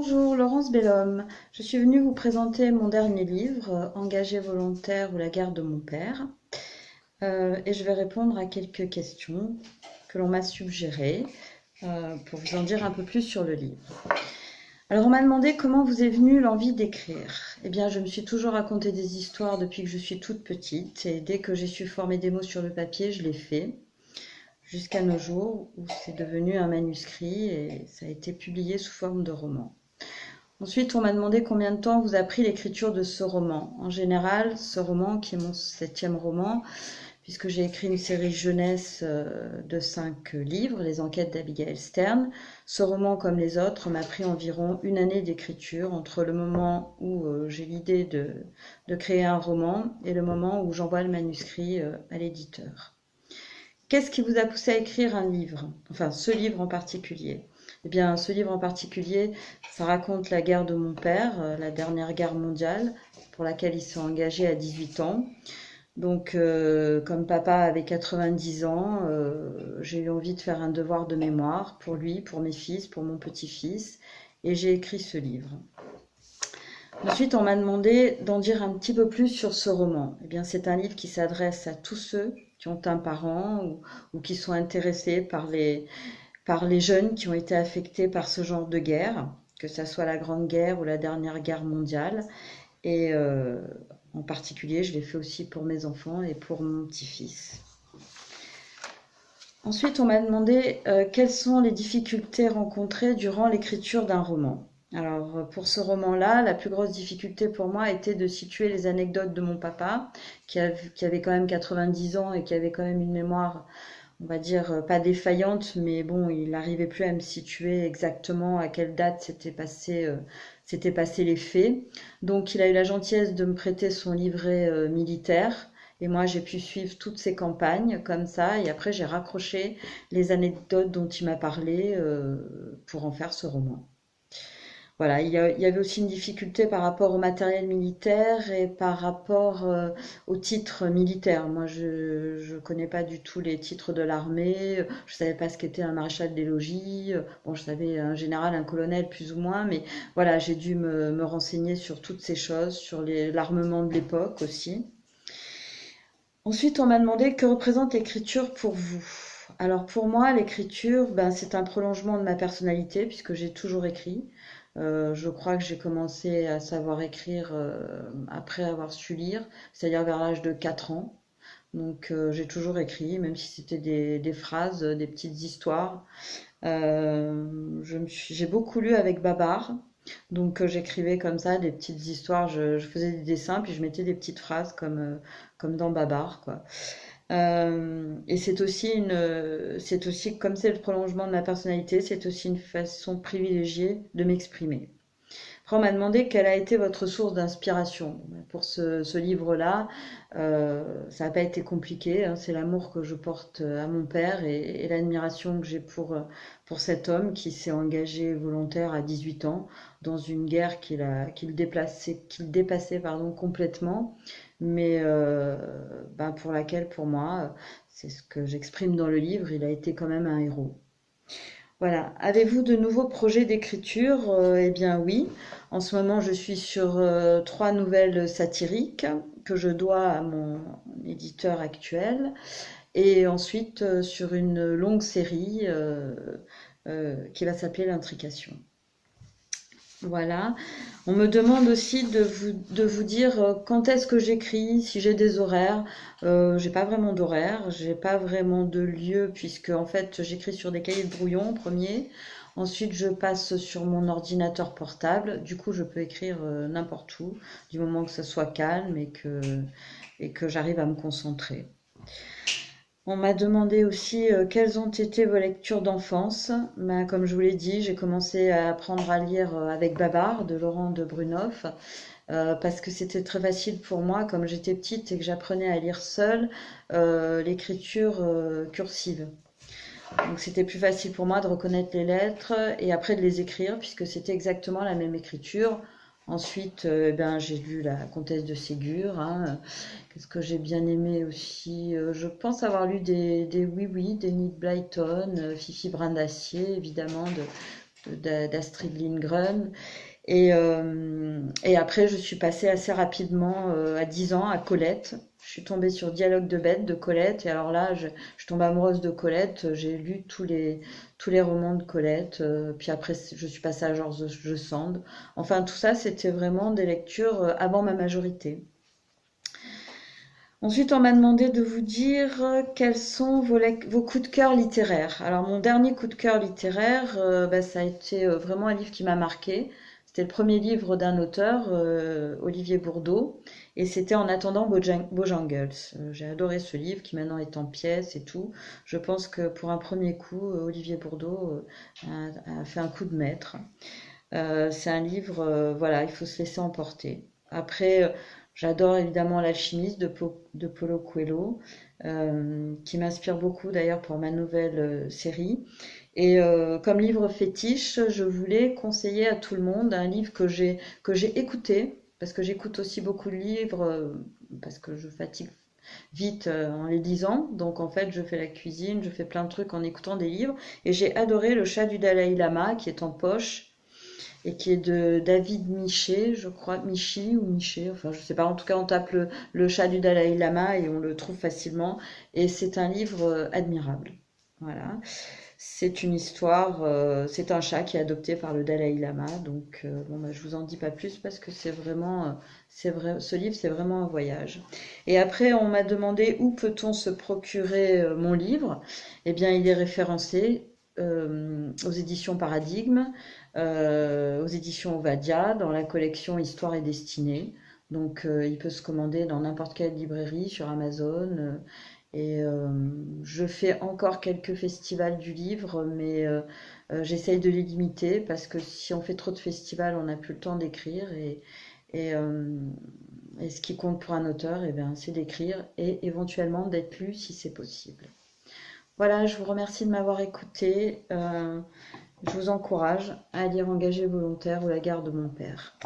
Bonjour, Laurence Bellhomme. Je suis venue vous présenter mon dernier livre, Engagé volontaire ou la guerre de mon père. Et je vais répondre à quelques questions que l'on m'a suggérées pour vous en dire un peu plus sur le livre. Alors, on m'a demandé comment vous est venue l'envie d'écrire. Eh bien, je me suis toujours raconté des histoires depuis que je suis toute petite. Et dès que j'ai su former des mots sur le papier, je l'ai fait. Jusqu'à nos jours où c'est devenu un manuscrit et ça a été publié sous forme de roman. Ensuite, on m'a demandé combien de temps vous a pris l'écriture de ce roman. En général, ce roman, qui est mon 7e roman, puisque j'ai écrit une série jeunesse de 5 livres, Les Enquêtes d'Abigail Stern, ce roman, comme les autres, m'a pris environ une année d'écriture entre le moment où j'ai l'idée de créer un roman et le moment où j'envoie le manuscrit à l'éditeur. Qu'est-ce qui vous a poussé à écrire un livre? Enfin, ce livre en particulier. Eh bien, ce livre en particulier, ça raconte la guerre de mon père, la dernière guerre mondiale, pour laquelle il s'est engagé à 18 ans. Donc, comme papa avait 90 ans, j'ai eu envie de faire un devoir de mémoire pour lui, pour mes fils, pour mon petit-fils, et j'ai écrit ce livre. Ensuite, on m'a demandé d'en dire un petit peu plus sur ce roman. Eh bien, c'est un livre qui s'adresse à tous ceux qui ont un parent ou qui sont intéressés par les jeunes qui ont été affectés par ce genre de guerre, que ce soit la Grande Guerre ou la dernière guerre mondiale. Et en particulier, je l'ai fait aussi pour mes enfants et pour mon petit-fils. Ensuite, on m'a demandé quelles sont les difficultés rencontrées durant l'écriture d'un roman. Alors, pour ce roman-là, la plus grosse difficulté pour moi était de situer les anecdotes de mon papa, qui avait quand même 90 ans et qui avait quand même une mémoire, on va dire, pas défaillante, mais bon, il n'arrivait plus à me situer exactement à quelle date s'étaient passés les faits. Donc, il a eu la gentillesse de me prêter son livret militaire. Et moi, j'ai pu suivre toutes ces campagnes comme ça. Et après, j'ai raccroché les anecdotes dont il m'a parlé pour en faire ce roman. Voilà, il y avait aussi une difficulté par rapport au matériel militaire et par rapport aux titres militaires. Moi, je connais pas du tout les titres de l'armée. Je savais pas ce qu'était un maréchal des logis. Bon, je savais un général, un colonel, plus ou moins. Mais voilà, j'ai dû me renseigner sur toutes ces choses, sur l'armement de l'époque aussi. Ensuite, on m'a demandé que représente l'écriture pour vous. Alors pour moi, l'écriture, c'est un prolongement de ma personnalité puisque j'ai toujours écrit. Je crois que j'ai commencé à savoir écrire après avoir su lire, c'est-à-dire vers l'âge de 4 ans. Donc j'ai toujours écrit, même si c'était des phrases, des petites histoires. J'ai beaucoup lu avec Babar. Donc j'écrivais comme ça des petites histoires, je faisais des dessins, puis je mettais des petites phrases comme dans Babar, quoi. Et c'est aussi, comme c'est le prolongement de ma personnalité, c'est aussi une façon privilégiée de m'exprimer. Après, on m'a demandé quelle a été votre source d'inspiration. Pour ce livre-là, ça n'a pas été compliqué, hein. C'est l'amour que je porte à mon père et l'admiration que j'ai pour cet homme qui s'est engagé volontaire à 18 ans dans une guerre qu'il dépassait complètement, mais pour laquelle, pour moi, c'est ce que j'exprime dans le livre, il a été quand même un héros. Voilà. Avez-vous de nouveaux projets d'écriture? Eh bien oui. En ce moment, je suis sur 3 nouvelles satiriques que je dois à mon éditeur actuel. Et ensuite sur une longue série qui va s'appeler L'intrication. Voilà. On me demande aussi de vous dire quand est-ce que j'écris, si j'ai des horaires. J'ai pas vraiment d'horaire, j'ai pas vraiment de lieu puisque en fait j'écris sur des cahiers de brouillon en premier. Ensuite je passe sur mon ordinateur portable. Du coup je peux écrire n'importe où, du moment que ça soit calme et que j'arrive à me concentrer. On m'a demandé aussi quelles ont été vos lectures d'enfance. Comme je vous l'ai dit, j'ai commencé à apprendre à lire avec Babar de Laurent de Brunoff parce que c'était très facile pour moi, comme j'étais petite et que j'apprenais à lire seule, l'écriture cursive. Donc c'était plus facile pour moi de reconnaître les lettres et après de les écrire puisque c'était exactement la même écriture. Ensuite, j'ai lu La Comtesse de Ségur, hein. Qu'est-ce que j'ai bien aimé aussi? Je pense avoir lu des Oui Oui, d'Enid Blyton, Fifi Brin d'Acier, évidemment, d'Astrid Lindgren. Et après, je suis passée assez rapidement, à 10 ans, à Colette. Je suis tombée sur Dialogue de bête de Colette. Et alors là, je tombe amoureuse de Colette. J'ai lu tous les romans de Colette. Puis après, je suis passée à George Sand. Enfin, tout ça, c'était vraiment des lectures avant ma majorité. Ensuite, on m'a demandé de vous dire quels sont vos coups de cœur littéraires. Alors, mon dernier coup de cœur littéraire, bah, ça a été vraiment un livre qui m'a marqué. C'était le premier livre d'un auteur, Olivier Bourdeau, et c'était En attendant Bojangles. J'ai adoré ce livre qui maintenant est en pièces et tout. Je pense que pour un premier coup, Olivier Bourdeau a fait un coup de maître. C'est un livre, voilà, il faut se laisser emporter. Après, j'adore évidemment L'Alchimiste de Paulo Coelho, qui m'inspire beaucoup d'ailleurs pour ma nouvelle série. Et comme livre fétiche, je voulais conseiller à tout le monde un livre que j'ai écouté, parce que j'écoute aussi beaucoup de livres, parce que je fatigue vite en les lisant. Donc en fait, je fais la cuisine, je fais plein de trucs en écoutant des livres. Et j'ai adoré Le chat du Dalai Lama, qui est en poche et qui est de David Miché, je crois, Michi ou Miché, enfin je sais pas, en tout cas on tape le chat du Dalai Lama et on le trouve facilement, et c'est un livre admirable. Voilà, c'est une histoire, c'est un chat qui est adopté par le Dalai Lama, donc bon, bah, je vous en dis pas plus parce que c'est vraiment, c'est vrai, ce livre c'est vraiment un voyage. Et après on m'a demandé où peut-on se procurer mon livre. Eh bien il est référencé aux éditions Paradigme, aux éditions Ovadia, dans la collection Histoire et Destinée. Donc il peut se commander dans n'importe quelle librairie, sur Amazon. Et je fais encore quelques festivals du livre, mais j'essaye de les limiter parce que si on fait trop de festivals, on n'a plus le temps d'écrire. Et, euh, et ce qui compte pour un auteur, eh bien, c'est d'écrire et éventuellement d'être lu si c'est possible. Voilà, je vous remercie de m'avoir écouté. Je vous encourage à lire Engagé volontaire ou La gare de mon père.